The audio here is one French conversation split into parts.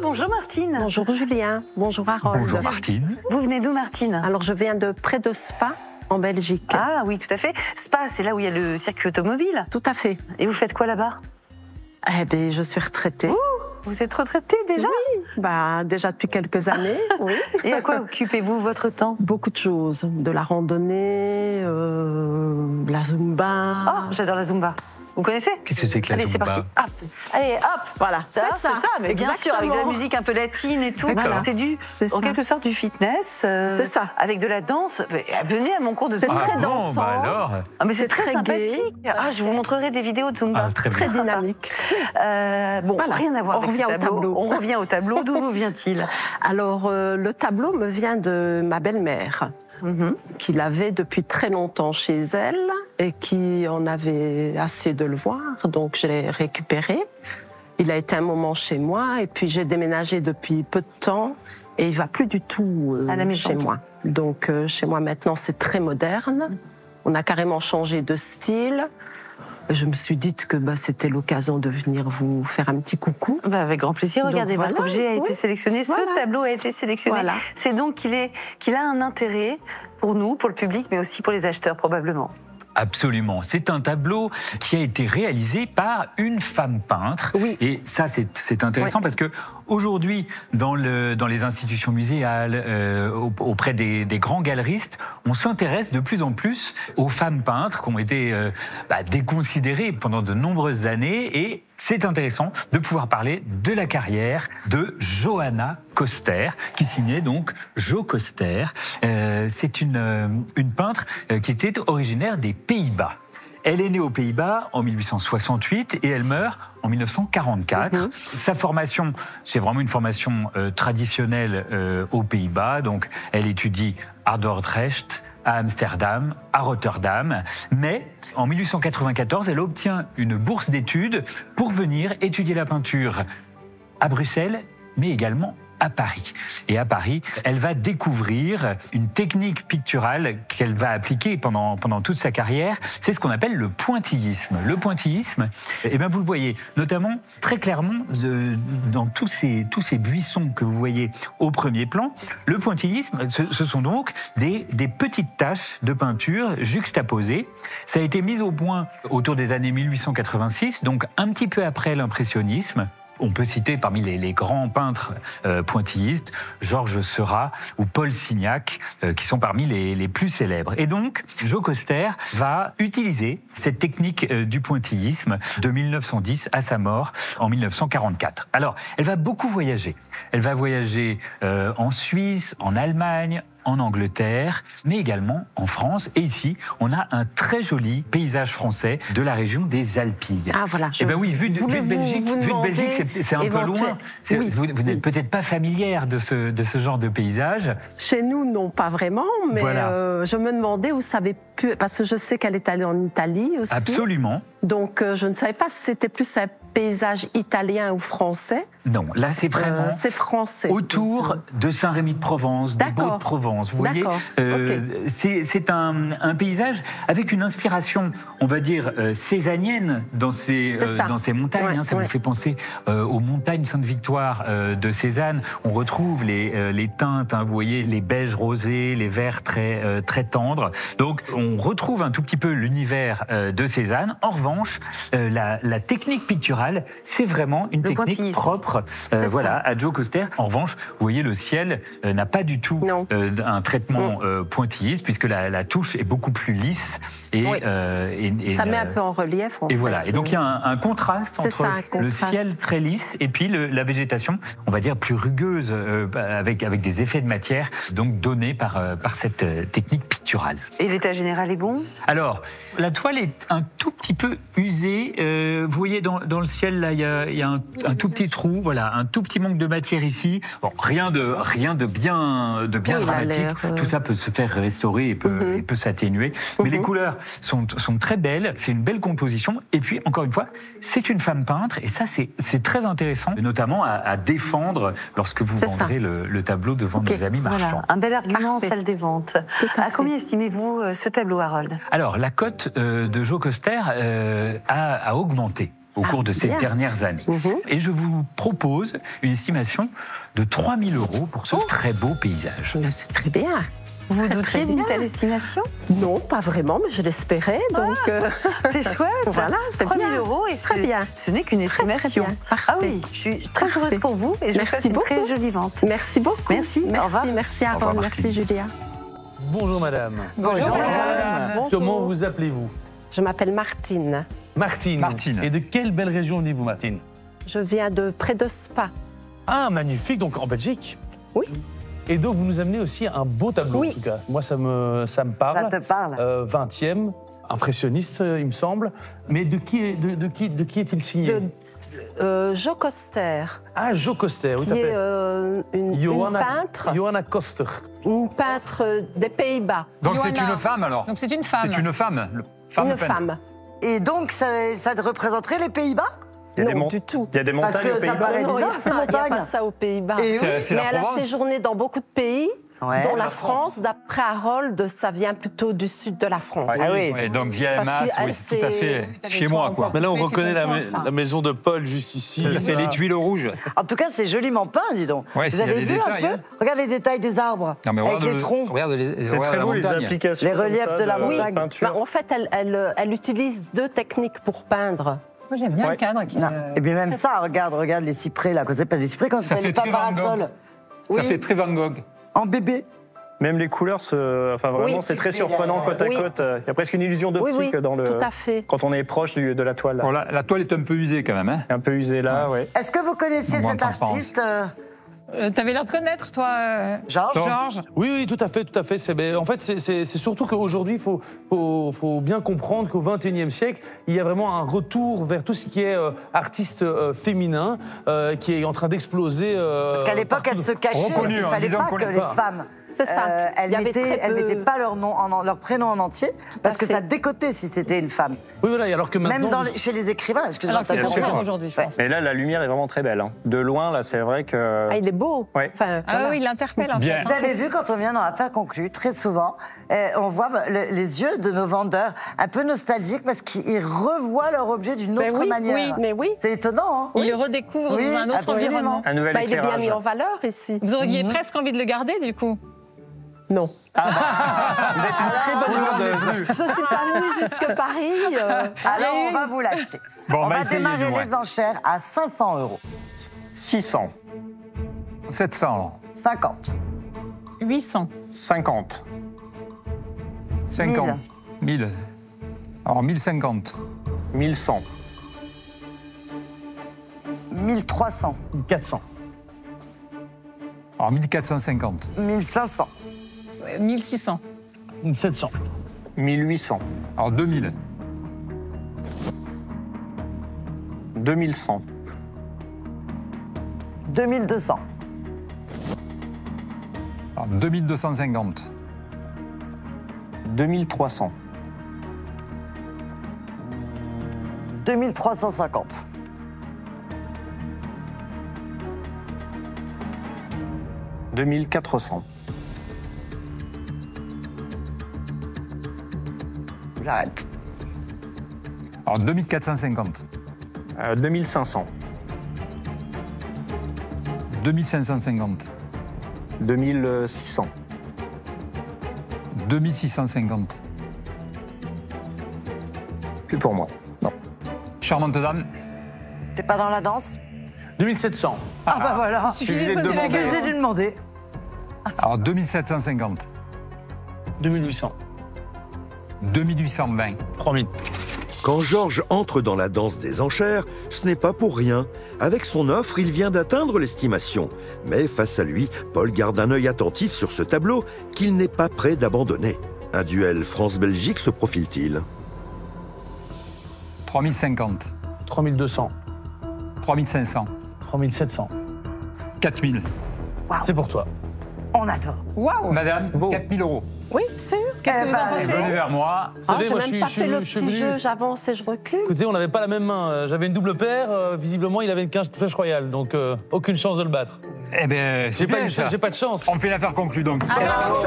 Bonjour Martine. Bonjour Julien, bonjour Harold. Bonjour Martine. Vous venez d'où Martine? Alors je viens de près de Spa, en Belgique. Ah oui, tout à fait. Spa, c'est là où il y a le circuit automobile. Tout à fait. Et vous faites quoi là-bas? Eh bien, je suis retraitée. Vous êtes retraitée déjà? Oui, déjà depuis quelques années, oui. Et à quoi occupez-vous votre temps? Beaucoup de choses, de la randonnée, la Zumba. Oh, j'adore la Zumba. Vous connaissez? Qu'est-ce que c'est que la Allez, c'est Zumba? parti. Hop. Allez, hop. Voilà, C'est ça, mais bien sûr, avec de la Exactement. musique un peu latine et tout. D'accord. C'est en quelque sorte du fitness. C'est ça. Avec de la danse. Venez à mon cours de C'est Zumba. très bon, dansant. bah alors. Ah, mais c'est très très sympathique. gai. Ah, je vous montrerai des vidéos de Zumba. Ah, très bien. Très dynamique. Bon, Voilà. rien à voir On avec revient ce au tableau. On revient au tableau. D'où vous vient-il? Alors, le tableau me vient de ma belle-mère, qui l'avait depuis très longtemps chez elle et qui en avait assez de le voir, donc je l'ai récupéré. Il a été un moment chez moi et puis j'ai déménagé depuis peu de temps et il va plus du tout À la maison. chez moi. Donc chez moi maintenant c'est très moderne, on a carrément changé de style. Je me suis dit que c'était l'occasion de venir vous faire un petit coucou. Avec grand plaisir. Donc Regardez, votre voilà, objet a été oui. sélectionné. Voilà. Ce tableau a été sélectionné. Voilà. C'est donc qu'il a un intérêt pour nous, pour le public, mais aussi pour les acheteurs probablement. Absolument. C'est un tableau qui a été réalisé par une femme peintre. Oui. Et ça, c'est intéressant parce que aujourd'hui, dans les institutions muséales, auprès des grands galeristes, on s'intéresse de plus en plus aux femmes peintres qui ont été déconsidérées pendant de nombreuses années. Et c'est intéressant de pouvoir parler de la carrière de Johanna Koster, qui signait donc Jo Koster. C'est une peintre qui était originaire des Pays-Bas. Elle est née aux Pays-Bas en 1868 et elle meurt en 1944. Sa formation, c'est vraiment une formation traditionnelle aux Pays-Bas. Donc, elle étudie à Dordrecht, à Amsterdam, à Rotterdam. Mais en 1894, elle obtient une bourse d'études pour venir étudier la peinture à Bruxelles, mais également à Paris. Et à Paris, elle va découvrir une technique picturale qu'elle va appliquer pendant toute sa carrière. C'est ce qu'on appelle le pointillisme. Le pointillisme, vous le voyez notamment très clairement dans tous ces buissons que vous voyez au premier plan. Le pointillisme, ce sont donc des petites taches de peinture juxtaposées. Ça a été mis au point autour des années 1886, donc un petit peu après l'impressionnisme. On peut citer parmi les grands peintres pointillistes Georges Seurat ou Paul Signac, qui sont parmi les plus célèbres. Et donc, Jo Koster va utiliser cette technique du pointillisme de 1910 à sa mort en 1944. Alors, elle va beaucoup voyager. Elle va voyager en Suisse, en Allemagne, en Angleterre, mais également en France. Et ici, on a un très joli paysage français de la région des Alpilles. Ah voilà. Eh bien oui, vu de Belgique, c'est un peu loin. Oui. Vous n'êtes peut-être pas familière de ce genre de paysage. Chez nous, non, pas vraiment, mais Voilà. je me demandais où ça avait pu... Parce que je sais qu'elle est allée en Italie aussi. Absolument. Donc, je ne savais pas si c'était plus un paysage italien ou français. Non, là c'est vraiment c'est français. autour de Saint-Rémy-de-Provence, des D'accord. Baux-de-Provence. Vous voyez, D'accord. c'est un paysage avec une inspiration, on va dire, césanienne dans ces montagnes. Ça vous fait penser aux montagnes Sainte-Victoire de Cézanne. On retrouve les teintes, vous voyez, les beiges rosés, les verts très tendres. Donc on retrouve un tout petit peu l'univers de Cézanne. En revanche, la technique picturale, c'est vraiment une technique propre à Jo Koster. En revanche, vous voyez, le ciel n'a pas du tout un traitement pointilliste, puisque la touche est beaucoup plus lisse. Et ça met un peu en relief. Et voilà. Et donc il y a un contraste entre le ciel très lisse et puis la végétation, on va dire, plus rugueuse, avec des effets de matière, donc donnés par cette technique picturale. Et l'état général est bon? Alors, la toile est un tout petit peu usée. Vous voyez dans le ciel, là, il y a un tout petit trou, voilà, un tout petit manque de matière ici. Bon, rien de bien dramatique. Tout ça peut se faire restaurer et peut s'atténuer. Mais les couleurs sont très belles. C'est une belle composition. Et puis, encore une fois, c'est une femme peintre. Et ça, c'est très intéressant, notamment à défendre lorsque vous vendrez le tableau devant nos amis marchands. Voilà, un bel argument en salle des ventes. À combien estimez-vous ce tableau, Harold? Alors, la cote de Jo Koster a augmenté. au cours de ces bien. dernières années. Et je vous propose une estimation de 3 000 € pour ce très beau paysage. Mais c'est très bien. Vous Très doutiez d'une bien. telle estimation? Non, pas vraiment, mais je l'espérais. Donc, C'est chouette. Voilà, c'est 3 000 bien. € et Très bien. ce n'est qu'une estimation. bien. Ah Parfait. oui, je suis très heureuse Parfait. pour vous et je vous Merci souhaite une très beaucoup. jolie vente. merci beaucoup. Merci, au revoir. Merci Au revoir, Aaron, Martine. merci Julia. Bonjour madame. Bonjour. Comment vous appelez-vous? Je m'appelle Martine. Martine. Martine. Et de quelle belle région venez-vous, Martine? Je viens de près de Spa. Ah, magnifique, donc en Belgique. Oui. Et donc vous nous amenez aussi un beau tableau, Oui. en tout cas. Moi, ça me parle. Ça te parle. 20e, impressionniste, il me semble. Mais de qui est-il signé? Jo Koster, Ah, Jo Koster, oui, tout à qui est fait. une peintre, Johanna Koster. une peintre des Pays-Bas. Donc c'est Johanna. une femme alors. Donc c'est une femme. C'est une femme. Une peintre. femme. Et donc, ça représenterait les Pays-Bas? Non, du tout. Il y a des Parce montagnes que aux ça Pays-Bas. paraît Non, il n'y bizarre, a, ces pas- il y a montagnes. pas ça aux Pays-Bas. Et oui. C'est Mais la elle a Provence. séjourné dans beaucoup de pays, Ouais. dont la France. D'après Harold, ça vient plutôt du sud de la France. Ah oui. Ouais, donc via Parce Masse, qu'elle oui, c'est tout à fait s'est- chez moi quoi. Mais là, on Oui, c'est reconnaît ton coin, ça. la maison de Paul juste ici. C'est les tuiles rouges. En tout cas, c'est joliment peint, dis donc. Ouais, Vous il y a avez des vu détails, un peu? hein. Regarde les détails des arbres, Non, mais avec regarde les troncs. Regarde C'est très la beau les montagne. applications. Les comme reliefs ça de la montagne. peinture. Bah, en fait, elle utilise deux techniques pour peindre. Moi j'aime bien Ouais. le cadre qui. Et puis même ça, regarde les cyprès là. C'est pas des cyprès quand Ça c'est fait pas très Van Gogh. parasol. Ça Oui. fait très Van Gogh. En bébé. Même les couleurs, enfin vraiment, Oui. c'est très surprenant côte à Oui. côte. Il y a presque une illusion Oui, d'optique oui, dans le. tout à fait. Quand on est proche de la toile. Bon, la toile est un peu usée quand même. Hein. Un peu usé là, ouais. Est-ce que vous connaissiez On voit en cet transparence. artiste, T'avais l'air de connaître toi, Georges? Georges. Oui, tout à fait, tout à fait. En fait, c'est surtout qu'aujourd'hui, il faut bien comprendre qu'au XXIe siècle, il y a vraiment un retour vers tout ce qui est artiste féminin qui est en train d'exploser. Parce qu'à l'époque, partout. elle se cachait. Reconnu, Il hein, fallait disons pas qu'on que l'est les pas. femmes. C'est ça. Elles Il y avait très elles peu- mettaient pas leur prénom en entier parce que fait. ça décotait si c'était une femme. Oui, voilà, et alors que Même maintenant. chez les écrivains, excusez-moi. Alors que c'est Bien pour sûr. faire aujourd'hui, je pense. Et là, la lumière est vraiment très belle. Hein. De loin, là, c'est vrai que. Ah, il est beau. Ouais. Enfin, Ah voilà. oui, il l'interpelle en Bien. fait. Vous avez vu, quand on vient dans l'affaire conclue, très souvent, on voit les yeux de nos vendeurs un peu nostalgiques parce qu'ils revoient leur objet d'une Mais autre oui, manière. oui, mais oui. C'est étonnant, hein? Il le redécouvre Oui, dans un autre absolument. environnement. Un nouvel Bah, il est bien éclairage. mis en valeur ici. Vous auriez presque envie de le garder du coup. Non. Vous êtes une très bonne vendeuse. Je suis pas venue jusque Paris. Alors, on va vous l'acheter. Bon, on on va va essayer, démarrer du moins. les enchères à 500 €. 600, 700 alors. 50. 800. 50, 50. 1000. Alors 1050. 1100, 1300. 400. Alors 1450. 1500. 1600. 700. 1800, Alors 2000. 2100, 2200. Alors 2250. 2300, 2350. 2400, J'arrête. Alors 2450. 2500, 2550. 2600, 2650. plus pour moi. Non. Charmante dame. T'es pas dans la danse? 2700. Ah bah voilà. Il suffit suffisait de de poser la C'est ce que question. j'ai dû demander. Alors 2750. 2800. 2820. 3000. Quand Georges entre dans la danse des enchères, ce n'est pas pour rien. Avec son offre, il vient d'atteindre l'estimation. Mais face à lui, Paul garde un œil attentif sur ce tableau qu'il n'est pas prêt d'abandonner. Un duel France-Belgique se profile-t-il? 3050. 3200. 3500. 3700. 4000. C'est pour toi. On adore. Waouh. Madame, 4000 euros. Oui, sûr. Qu'est-ce que vous en Et pensez venez vers moi. Vous Ah, savez, j'ai moi, même pas fait le je suis petit venu. jeu, j'avance et je recule. Écoutez, on n'avait pas la même main. J'avais une double paire. Visiblement, il avait une 15 flèche royale. Donc, aucune chance de le battre. Eh bien, J'ai pas de chance. On fait l'affaire conclue donc. Bravo.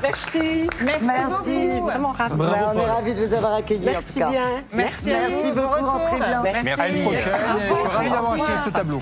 Merci. Merci. beaucoup. Vraiment ravi. Bravo, On est Paul. ravis de vous avoir accueillis en Merci tout cas. bien. Merci à vous. Merci Bon beaucoup, retour. rentrez bien. À une prochaine. Je suis ravi d'avoir acheté ce tableau.